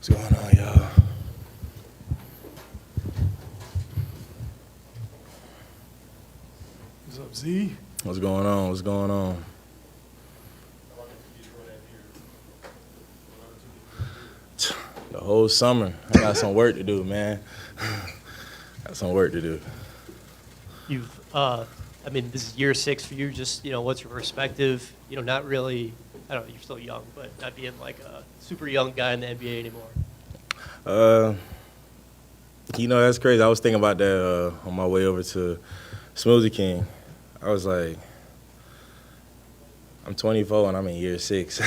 What's going on, y'all? What's up, Z? What's going on? What's going on? The whole summer. I got some work to do, man. Got some work to do. This is year 6 for you. Just, what's your perspective? Not really, I don't know, you're still young, but not being like a super young guy in the NBA anymore. That's crazy. I was thinking about that on my way over to Smoothie King. I was like, I'm 24 and I'm in year 6.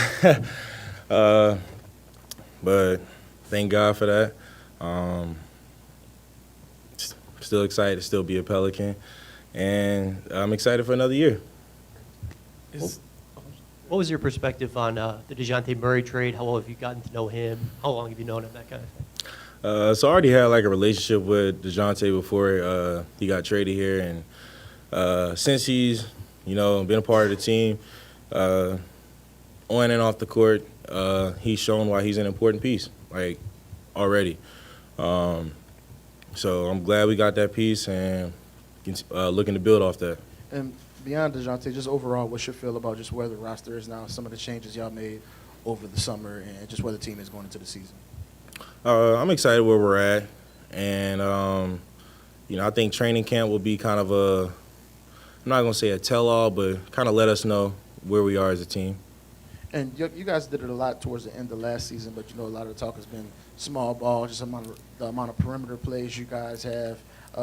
But thank God for that. Still excited to still be a Pelican. And I'm excited for another year. What was your perspective on the Dejounte Murray trade? How well have you gotten to know him? How long have you known him, that kind of thing? So I already had like a relationship with Dejounte before he got traded here. And since he's, been a part of the team, on and off the court, he's shown why he's an important piece, like, already. So I'm glad we got that piece and looking to build off that. And beyond Dejounte, just overall, what's your feel about just where the roster is now, some of the changes y'all made over the summer, and just where the team is going into the season? I'm excited where we're at. And, I think training camp will be kind of I'm not going to say a tell-all, but kind of let us know where we are as a team. And you guys did it a lot towards the end of last season, but a lot of the talk has been small ball, just the amount of perimeter plays you guys have.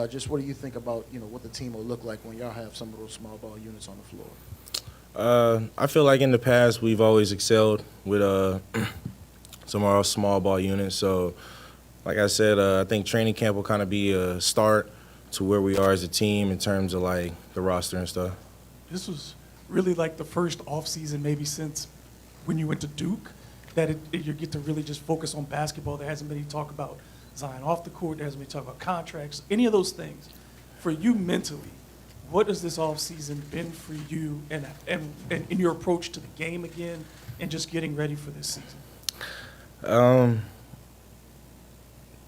Just what do you think about what the team will look like when y'all have some of those small ball units on the floor? I feel like in the past we've always excelled with some of our small ball units. So, like I said, I think training camp will kind of be a start to where we are as a team in terms of like the roster and stuff. This was really like the first offseason maybe since when you went to Duke that you get to really just focus on basketball. There hasn't been any talk about Zion off the court. There hasn't been talk about contracts, any of those things. For you mentally, what has this offseason been for you and in your approach to the game again and just getting ready for this season?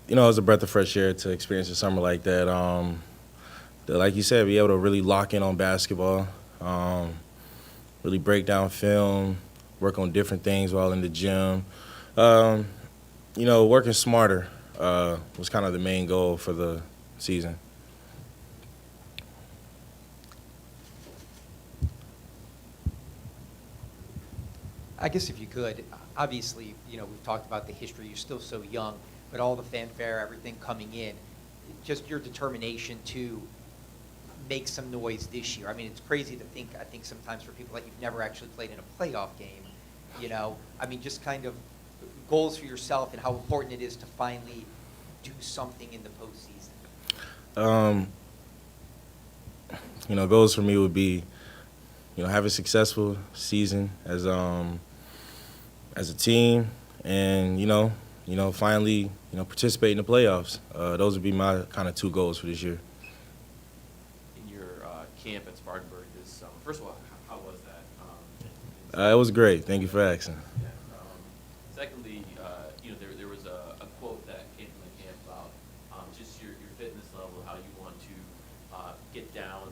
It was a breath of fresh air to experience a summer like that. Like you said, be able to really lock in on basketball, really break down film, work on different things while in the gym. Working smarter was kind of the main goal for the season. I guess if you could, obviously, we've talked about the history. You're still so young, but all the fanfare, everything coming in, just your determination to make some noise this year. I mean, it's crazy to think, I think sometimes for people that you've never actually played in a playoff game, just kind of goals for yourself and how important it is to finally do something in the postseason. Goals for me would be, have a successful season as a team, and finally, participate in the playoffs. Those would be my kind of 2 goals for this year. In your camp at Spartanburg this summer, first of all, how was that? It was great. Thank you for asking. Yeah. Secondly, there was a quote that came from the camp about just your fitness level, how you want to get down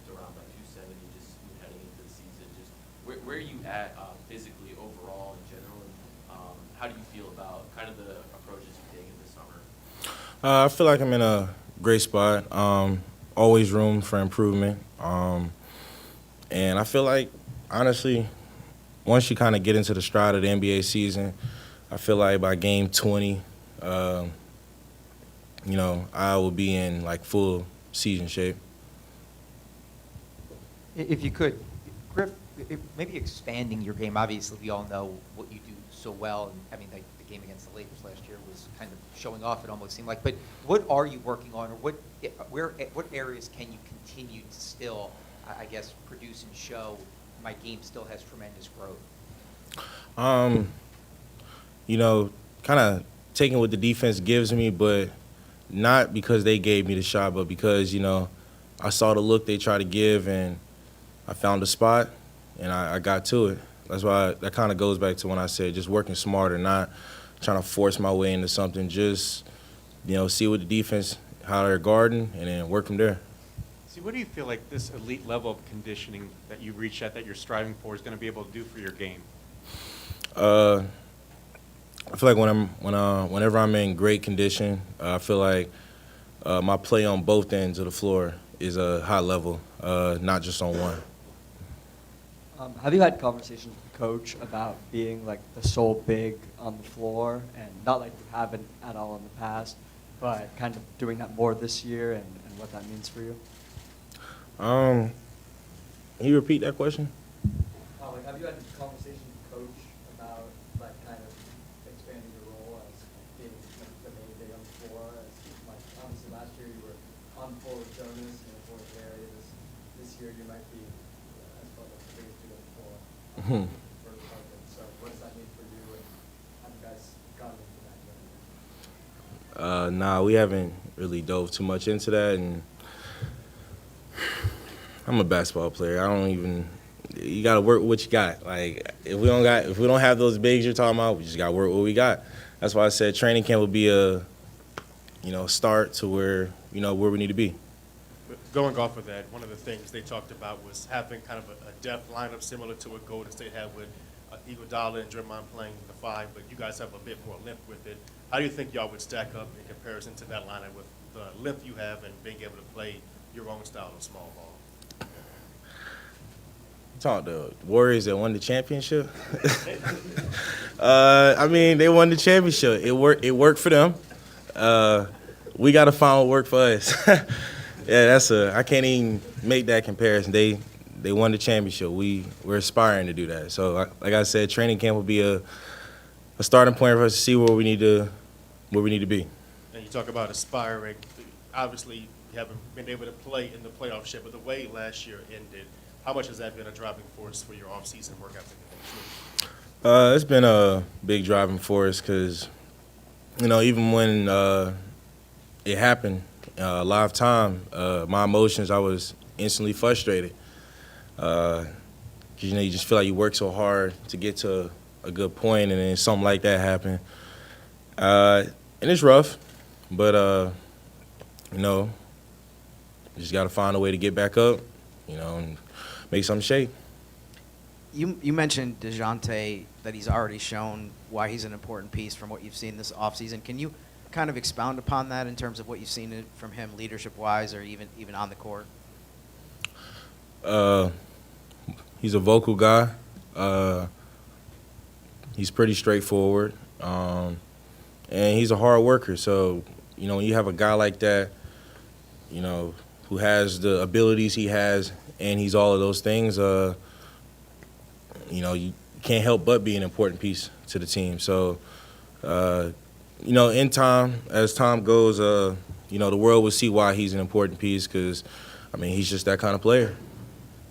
to around like 270, just heading into the season. Just where are you at physically overall in general, and how do you feel about kind of the approaches you've taken this summer? I feel like I'm in a great spot. Always room for improvement. And I feel like, honestly, once you kind of get into the stride of the NBA season, I feel like by game 20, I will be in like full season shape. If you could, Griff, maybe expanding your game. Obviously, we all know what you do so well. And I mean, the game against the Lakers last year was kind of showing off, it almost seemed like. But what are you working on, or what areas can you continue to still, I guess, produce and show my game still has tremendous growth? Kind of taking what the defense gives me, but not because they gave me the shot, but because, I saw the look they tried to give, and I found a spot, and I got to it. That's why that kind of goes back to when I said just working smarter, not trying to force my way into something. Just, see what the defense, how they're guarding, and then work from there. See, what do you feel like this elite level of conditioning that you reach at, that you're striving for, is going to be able to do for your game? I feel like whenever I'm in great condition, I feel like my play on both ends of the floor is a high level, not just on one. Have you had conversations with the coach about being like the sole big on the floor, and not like you haven't at all in the past, but kind of doing that more this year, and what that means for you? Can you repeat that question? Like, have you had conversations with the coach about like kind of expanding your role as being like, the main big on the floor? As like obviously last year you were on the floor with Jonas and the floor with Larry. This year you might be as far as the biggest dude on the floor for the Pelicans. So what does that mean for you, and have you guys gotten into that yet? Nah, we haven't really dove too much into that, and I'm a basketball player. You gotta work with what you got. Like if we don't have those bigs you're talking about, we just gotta work with what we got. That's why I said training camp will be a start to where we need to be. But going off of that, one of the things they talked about was having kind of a depth lineup similar to what Golden State had with Iguodala and Draymond playing the 5, but you guys have a bit more length with it. How do you think y'all would stack up in comparison to that lineup with the length you have and being able to play your own style of small ball? Talk the Warriors that won the championship. They won the championship. It worked for them. We got to find what worked for us. Yeah, I can't even make that comparison. They won the championship. We're aspiring to do that. So, like I said, training camp will be a starting point for us to see where we need to be. And you talk about aspiring. Obviously, you haven't been able to play in the playoffs yet, but the way last year ended, how much has that been a driving force for your off-season work ethic? It's been a big driving force because, even when it happened live time, my emotions, I was instantly frustrated. Because, you just feel like you work so hard to get to a good point, and then something like that happened. And it's rough, but, you just got to find a way to get back up, and make something shake. You mentioned Dejounte, that he's already shown why he's an important piece from what you've seen this offseason. Can you kind of expound upon that in terms of what you've seen from him leadership-wise, or even on the court? He's a vocal guy. He's pretty straightforward. And he's a hard worker. So, when you have a guy like that, who has the abilities he has, and he's all of those things, you can't help but be an important piece to the team. So, in time, as time goes, the world will see why he's an important piece because, he's just that kind of player.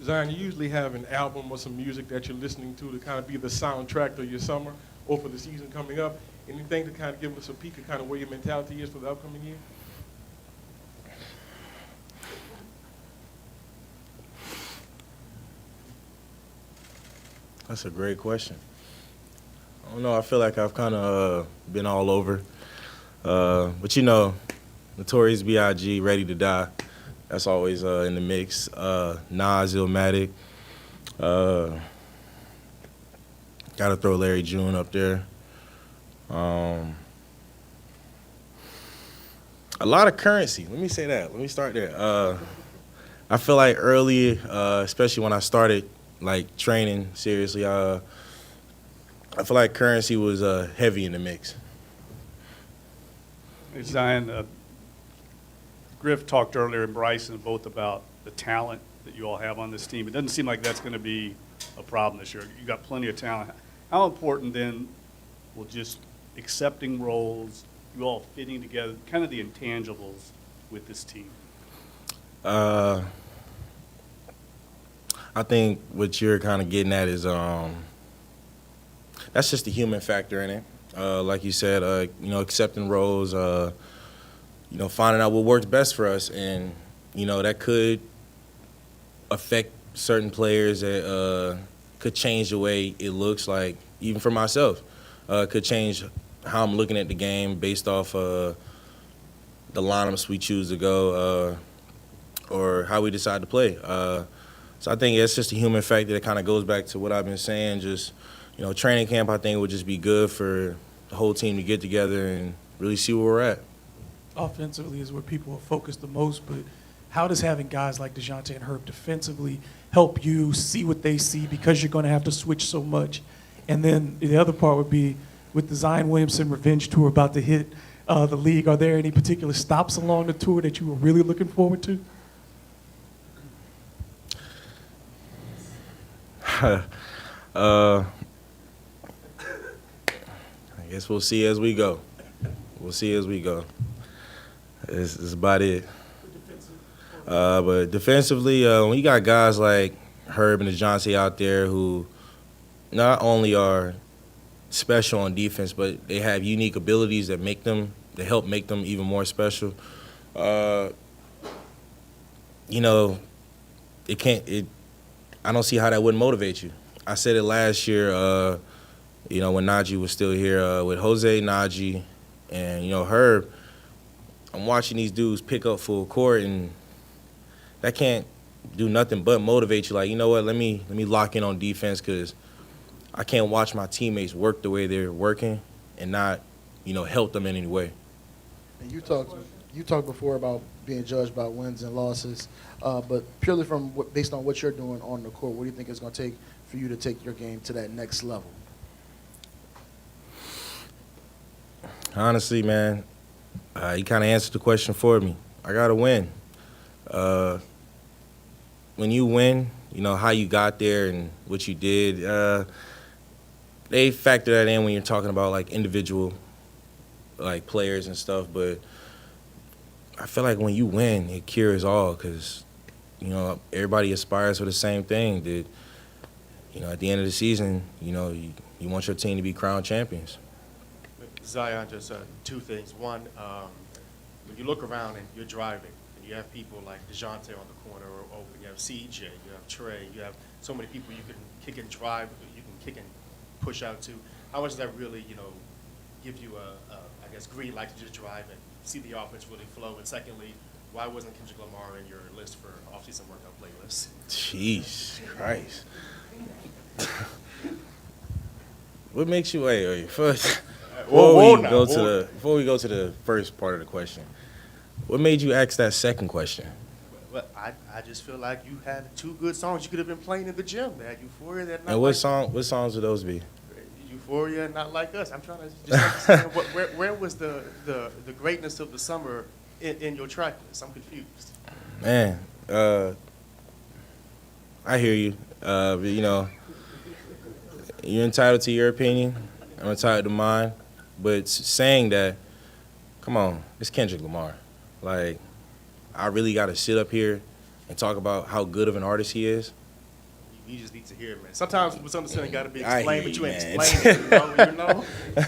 Zion, you usually have an album or some music that you're listening to kind of be the soundtrack of your summer or for the season coming up. Anything to kind of give us a peek of kind of where your mentality is for the upcoming year? That's a great question. I don't know. I feel like I've kind of been all over. But, Notorious B.I.G., Ready to Die, that's always in the mix. Nas, Illmatic. Got to throw Larry June up there. A lot of Currency. Let me say that. Let me start there. I feel like early, especially when I started training seriously, I feel like Currency was heavy in the mix. Zion, Griff talked earlier, and Bryson, both about the talent that you all have on this team. It doesn't seem like that's going to be a problem this year. You got plenty of talent. How important then will just accepting roles, you all fitting together, kind of the intangibles with this team? I think what you're kind of getting at is that's just the human factor in it. Like you said, accepting roles, finding out what works best for us. And, that could affect certain players. That could change the way it looks like, even for myself. Could change how I'm looking at the game based off the lineups we choose to go or how we decide to play. So I think it's just a human factor that kind of goes back to what I've been saying. Just, training camp, I think, would just be good for the whole team to get together and really see where we're at. Offensively is where people are focused the most, but how does having guys like Dejounte and Herb defensively help you see what they see, because you're going to have to switch so much? And then the other part would be, with the Zion Williamson Revenge Tour about to hit the league, are there any particular stops along the tour that you were really looking forward to? I guess we'll see as we go. We'll see as we go. It's about it. But defensively, when you got guys like Herb and Dejounte out there who not only are special on defense, but they have unique abilities that help make them even more special. I don't see how that wouldn't motivate you. I said it last year, when Najee was still here, with Jose, Najee, and, Herb. I'm watching these dudes pick up full court, and that can't do nothing but motivate you. Like, you know what, let me lock in on defense, because I can't watch my teammates work the way they're working and not, help them in any way. And you talked before about being judged by wins and losses, but purely based on what you're doing on the court, what do you think it's going to take for you to take your game to that next level? Honestly, man, you kind of answered the question for me. I got to win. When you win, how you got there and what you did, they factor that in when you're talking about, like, individual, like, players and stuff. But I feel like when you win, it cures all, because, everybody aspires for the same thing. That, at the end of the season, you want your team to be crowned champions. Zion, just two things. One, when you look around and you're driving, and you have people like Dejounte on the corner or open, you have CJ, you have Trey, you have so many people you can kick and drive, you can kick and push out to. How much does that really, give you I guess, green light to just drive and see the offense really flow? And secondly, why wasn't Kendrick Lamar in your list for off-season workout playlists? Jeez Christ. What makes you wait first? Before we go to the first part of the question, what made you ask that second question? Well, I just feel like you had two good songs you could have been playing in the gym, man. Euphoria, that. And what songs would those be? Euphoria, and Not Like Us. I'm trying to just understand where was the greatness of the summer in your track list? I'm confused. Man, I hear you. But, you're entitled to your opinion. I'm entitled to mine. But saying that, come on, it's Kendrick Lamar. Like, I really got to sit up here and talk about how good of an artist he is. You just need to hear it, man. Sometimes misunderstanding got to be I explained, hear but you, you ain't man. explaining it, you know?